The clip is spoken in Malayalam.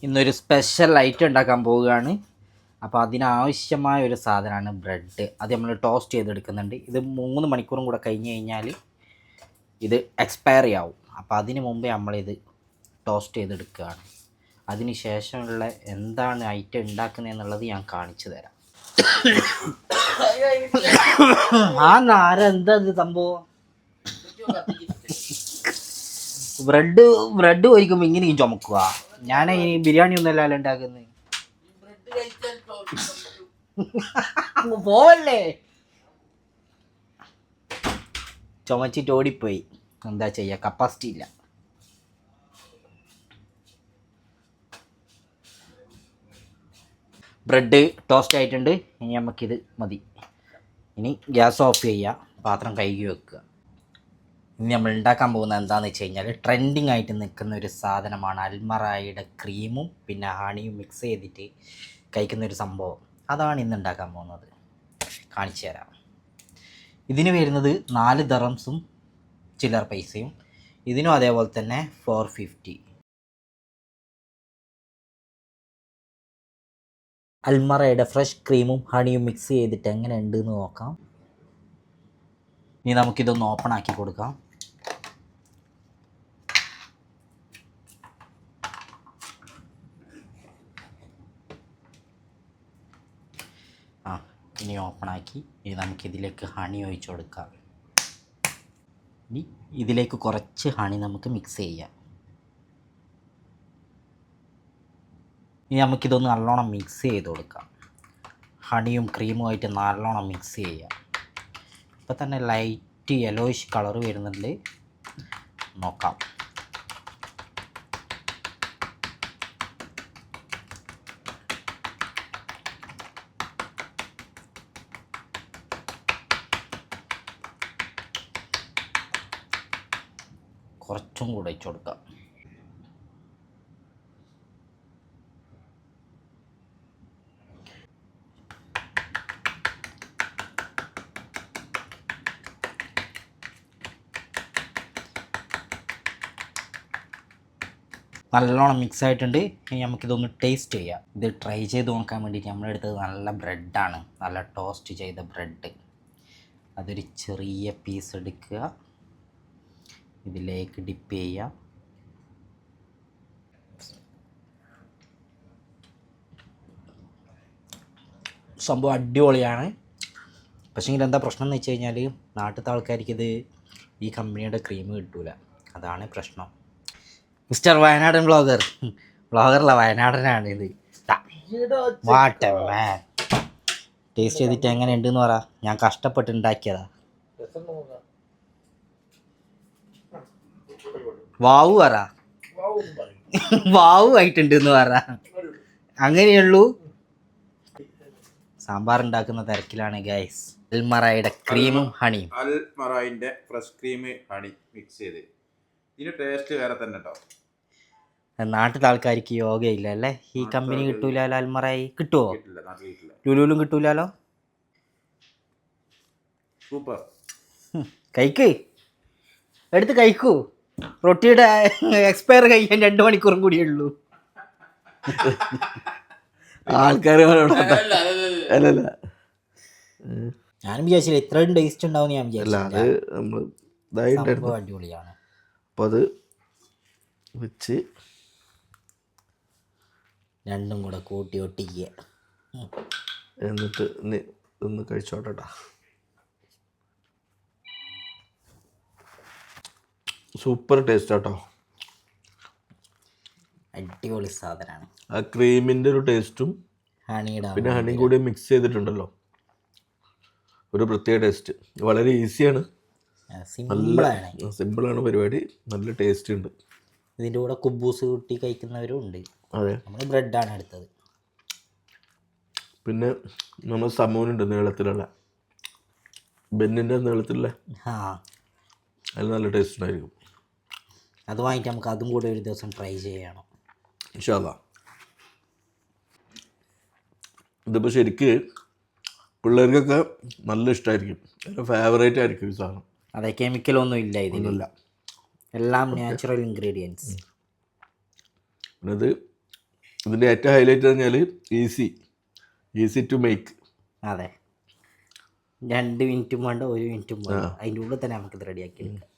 ഇന്നൊരു സ്പെഷ്യൽ ഐറ്റം ഉണ്ടാക്കാൻ പോവുകയാണ്. അപ്പോൾ അതിനാവശ്യമായ ഒരു സാധനമാണ് ബ്രെഡ്. അത് നമ്മൾ ടോസ്റ്റ് ചെയ്തെടുക്കുന്നുണ്ട്. ഇത് 3 മണിക്കൂറും കൂടെ കഴിഞ്ഞ് കഴിഞ്ഞാൽ ഇത് എക്സ്പയറി ആവും. അപ്പോൾ അതിന് മുമ്പേ നമ്മളിത് ടോസ്റ്റ് ചെയ്തെടുക്കുകയാണ്. അതിന് ശേഷമുള്ള എന്താണ് ഐറ്റം ഉണ്ടാക്കുന്നത് എന്നുള്ളത് ഞാൻ കാണിച്ചു തരാം. ആ നാരെന്താ ഇത് സംഭവം? ബ്രെഡ് പൊരിക്കുമ്പോൾ ഇങ്ങനെയും ചുമക്കുക. ഞാൻ ഈ ബിരിയാണി ഒന്നല്ലല്ലോ ഉണ്ടാക്കുന്നത്. പോവല്ലേ, ചുമച്ചിട്ട് ഓടിപ്പോയി. എന്താ ചെയ്യുക, കപ്പാസിറ്റി ഇല്ല. ബ്രെഡ് ടോസ്റ്റ് ആയിട്ടുണ്ട്. ഇനി നമുക്കിത് മതി. ഇനി ഗ്യാസ് ഓഫ് ചെയ്യുക, പാത്രം കഴുകി വെക്കുക. ഇനി നമ്മൾ ഉണ്ടാക്കാൻ പോകുന്നത് എന്താണെന്ന് വെച്ച് കഴിഞ്ഞാൽ ട്രെൻഡിങ് ആയിട്ട് നിൽക്കുന്ന ഒരു സാധനമാണ് അൽമറായിയുടെ ക്രീമും പിന്നെ ഹണിയും മിക്സ് ചെയ്തിട്ട് കഴിക്കുന്നൊരു സംഭവം. അതാണ് ഇന്ന് ഉണ്ടാക്കാൻ പോകുന്നത്. കാണിച്ചു തരാം. ഇതിന് വരുന്നത് 4 ദറംസും ചില്ലർ പൈസയും. ഇതിനും അതേപോലെ തന്നെ 450. അൽമറയുടെ ഫ്രഷ് ക്രീമും ഹണിയും മിക്സ് ചെയ്തിട്ട് എങ്ങനെ ഉണ്ട് എന്ന് നോക്കാം. ഇനി നമുക്കിതൊന്ന് ഓപ്പൺ ആക്കി കൊടുക്കാം. ഇനി ഓപ്പണാക്കി ഇനി നമുക്കിതിലേക്ക് ഹണി ഒഴിച്ചു കൊടുക്കാം. ഇനി ഇതിലേക്ക് കുറച്ച് ഹണി നമുക്ക് മിക്സ് ചെയ്യാം. ഇനി നമുക്കിതൊന്ന് നല്ലോണം മിക്സ് ചെയ്ത് കൊടുക്കാം. ഹണിയും ക്രീമുമായിട്ട് നല്ലോണം മിക്സ് ചെയ്യാം. ഇപ്പോൾ തന്നെ ലൈറ്റ് യെലോയിഷ് കളർ വരുന്നുണ്ട്. നോക്കാം. കുറച്ചും കൂടെ വെച്ച് കൊടുക്കാം. നല്ലോണം മിക്സ് ആയിട്ടുണ്ട്. ഇനി നമുക്കിതൊന്ന് ടേസ്റ്റ് ചെയ്യാം. ഇത് ട്രൈ ചെയ്ത് നോക്കാൻ വേണ്ടിയിട്ട് നമ്മളെടുത്തത് നല്ല ബ്രെഡാണ്, നല്ല ടോസ്റ്റ് ചെയ്ത ബ്രെഡ്. അതൊരു ചെറിയ പീസ് എടുക്കുക, ഇതിലേക്ക് ഡിപ്പ് ചെയ്യുക. സംഭവം അടിപൊളിയാണ്. പക്ഷേ എന്താ പ്രശ്നം എന്ന് വെച്ച് കഴിഞ്ഞാൽ നാട്ടിലത്തെ ആൾക്കാർക്ക് ഇത് ഈ കമ്പനിയുടെ ക്രീം കിട്ടൂല. അതാണ് പ്രശ്നം. മിസ്റ്റർ വയനാടൻ വ്ളോഗറല്ല, വയനാടനാണ് ഇത്. What a man. ടേസ്റ്റ് ചെയ്തിട്ട് എങ്ങനെ ഉണ്ടെന്ന് പറ. ഞാൻ കഷ്ടപ്പെട്ട് ഉണ്ടാക്കിയതാ. വാവു പറ, വാവു ആയിട്ടുണ്ട് എന്ന് പറ. അങ്ങനെയുള്ളൂ. സാമ്പാർ ഉണ്ടാക്കുന്ന തിരക്കിലാണ് ഗൈസ്. അൽമറായുടെ ക്രീമും ഹണിയും. അൽമറായിന്റെ ഫ്രഷ് ക്രീം ഹണി മിക്സ് ചെയ്ത് ഇതിന് ടേസ്റ്റ് വേറെ തന്നെ കേട്ടോ. നാട്ടിലെ ആൾക്കാർക്ക് യോഗയില്ല അല്ലേ? ഈ കമ്പനി കിട്ടൂലല്ലോ. അൽമറായി കിട്ടുമോ? ലുലുലും കിട്ടൂലല്ലോ. സൂപ്പർ. കഴിക്ക്, എടുത്ത് കഴിക്കൂ. റൊട്ടിയുടെ എക്സ്പയർ കഴിയാൻ 2 മണിക്കൂറും കൂടിയേ ഉള്ളൂ. ആൾക്കാർ അല്ലല്ല, ഞാനും വിചാരിച്ചില്ല ഇത്രയും ടേസ്റ്റ് ഉണ്ടാവും. ഞാൻ വിചാരിച്ചില്ല. അടിപൊളിയാണ്. അപ്പോൾ അത് വെച്ച് രണ്ടും കൂടെ കൂട്ടി ഒട്ടിക്കുക. എന്നിട്ട് ഒന്ന് കഴിച്ചോട്ടാ. സൂപ്പർ ടേസ്റ്റ് ആട്ടോ. അടിപൊളി സാധനമാണ്. ആ ക്രീമിൻ്റെ ഒരു ടേസ്റ്റും ഹണിയുടെ പിന്നെ ഹണിയും കൂടി മിക്സ് ചെയ്തിട്ടുണ്ടല്ലോ, ഒരു പ്രത്യേക ടേസ്റ്റ്. വളരെ ഈസിയാണ്, സിമ്പിളാണ് പരിപാടി. നല്ല ടേസ്റ്റ് ഉണ്ട്. ഇതിൻ്റെ കൂടെ കുബൂസ് കൂട്ടി കഴിക്കുന്നവരും ഉണ്ട്. അതെ, നമ്മൾ ബ്രെഡാണ് എടുത്തത്. പിന്നെ നമ്മൾ സമൂനുണ്ട് നീളത്തിലുള്ള, ബെന്നിൻ്റെ നീളത്തിലുള്ള, അതിൽ നല്ല ടേസ്റ്റ് ഉണ്ടായിരിക്കും. അത് വാങ്ങിയിട്ട് നമുക്ക് അതും കൂടെ ഒരു ദിവസം ട്രൈ ചെയ്യണം ഇൻഷാ അല്ലാ. ഇതിപ്പോൾ ശരിക്ക് പിള്ളേർക്കൊക്കെ നല്ല ഇഷ്ടമായിരിക്കും, ഫേവറേറ്റ് ആയിരിക്കും ഈ സാധനം. അതെ, കെമിക്കലൊന്നും ഇല്ല ഇതിലില്ല, എല്ലാം നാച്ചുറൽ ഇൻഗ്രീഡിയൻസ്. പിന്നെ ഇത് ഇതിൻ്റെ ഏറ്റവും ഹൈലൈറ്റ് പറഞ്ഞാൽ ഈസി ടു മേക്ക്. അതെ, 2 മിനിറ്റും വേണ്ട 1 മിനിറ്റും വേണ്ട, അതിൻ്റെ ഉള്ളിൽ തന്നെ നമുക്കിത് റെഡിയാക്കി എടുക്കാം.